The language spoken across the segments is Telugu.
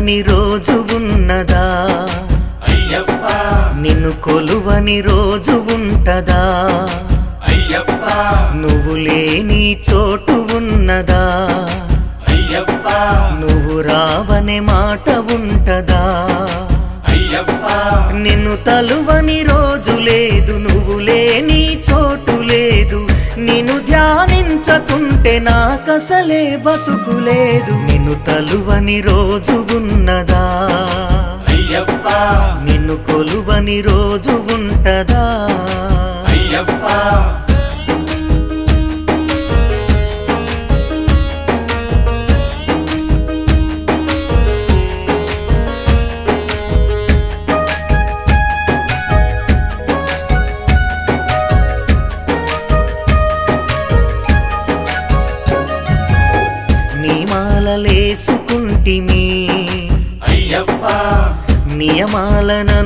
తలువని రోజు ఉన్నదా అయ్యప్ప, నిన్ను కొలువని రోజు ఉంటదా అయ్యప్ప, నువ్వు లేని చోటు ఉన్నదా అయ్యప్ప, నువ్వు రావనే మాట ఉంటదా అయ్యప్ప, నిన్ను తలువని రోజు లేదు, నువ్వు లేని చోటు లేదు. నిన్ను ధ్యానించకుంటే నాకసలే బతుకులేదు. నిన్ను తలువని రోజు ఉన్నదా అయ్యప్ప, నిన్ను కొలువని రోజు ఉంటదా అయ్యప్ప. నియమాలలేసుకుంటిమి అయ్యప్ప, నియమాలననుసరిస్తిమి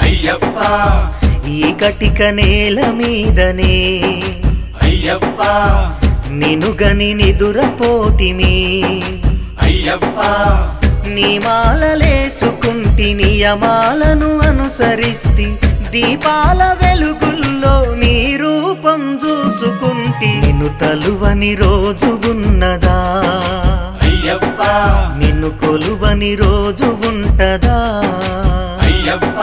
అయ్యప్ప, ఈ కటిక నేల మీదనే అయ్యప్ప, నినుగని నిదురపోతిమి అయ్యప్ప, నియమాలలేసుకుంటి నియమాలను అనుసరిస్తి దీపాల వెలుగుల్లో నీ రూపం చూసుకుంటి. నిన్ను తలువని రోజు ఉన్నదా అయ్యప్ప, నిన్ను కొలువని రోజు ఉంటదా అయ్యప్ప.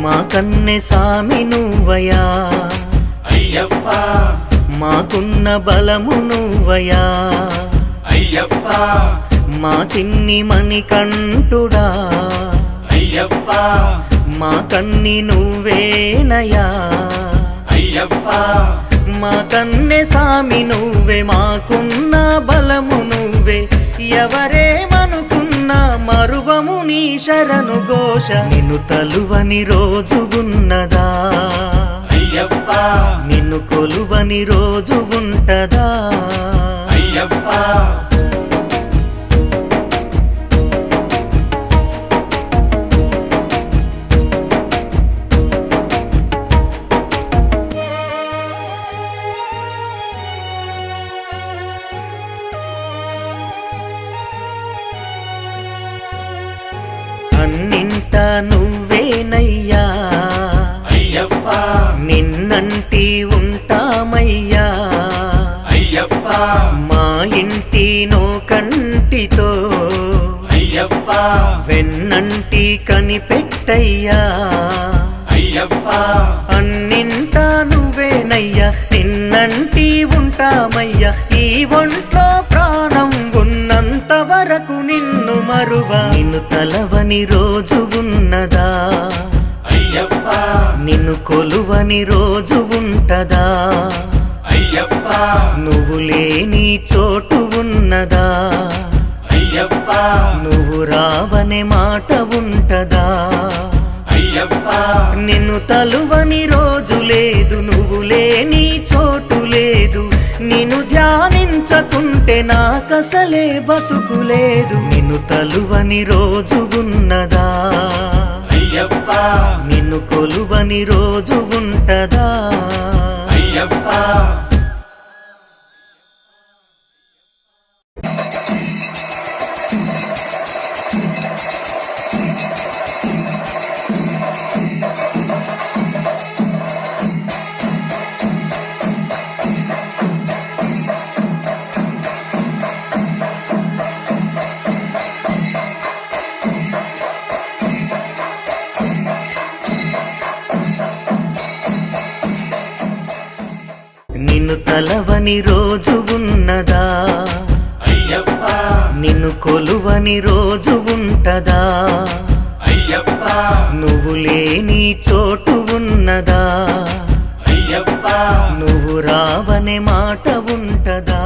మా కన్నె సామి నువ్వయా అయ్యప్ప, మాకున్న బలము నువ్వయా అయ్యప్ప, మా చిన్ని మణికంఠుడా అయ్యప్ప, మా కన్ని నువ్వేనయా అయ్యప్ప, మా కన్నె సామి నువ్వే మాకున్న బలము నువ్వే. ఎవరేమనుకున్నా మరువము నీ శరణు ఘోష. నిన్ను తలువని రోజు ఉన్నదా అయ్యప్ప, నిన్ను కొలువని రోజు ఉంటదా అయ్యప్ప. అన్నింట నువ్వేనయ్యా అయ్యప్ప, నిన్నంటి ఉంటామయ్యా అయ్యప్ప, మా ఇంటి నో కంటితో అయ్యప్ప, వెన్నంటి కనిపెట్టయ్యా అయ్యప్ప, అన్నింట నువ్వేనయ్యా నిన్నంటి ఉంటామయ్యా. ఈ ఒంట్లో ప్రాణం ఉన్నంత వరకు నిన్ను మరువా. నిన్ను తలవని రోజు ఉన్నదా అయ్యప్ప, నిన్ను కొలువని రోజు ఉంటదా అయ్యప్ప, నువ్వు లేని చోటు ఉన్నదా అయ్యప్ప, నువ్వు రావనే మాట ఉంటదా అయ్యప్ప, నిన్ను తలువని రోజు లేదు, నువ్వు లేని చోటు లేదు. నిన్ను ధ్యానించకుంటే నాకసలే బతుకులేదు. నిన్ను తలువని రోజు ఉన్నదా అయ్యప్ప, నిన్ను కొలువని రోజు ఉంటదా అయ్యప్ప. నిన్ను తలవని రోజు ఉన్నదా అయ్యప్ప, నిన్ను కొలువని రోజు ఉంటదా అయ్యప్ప, నువ్వు లేని చోటు ఉన్నదా అయ్యప్ప, నువ్వు రావనే మాట ఉంటదా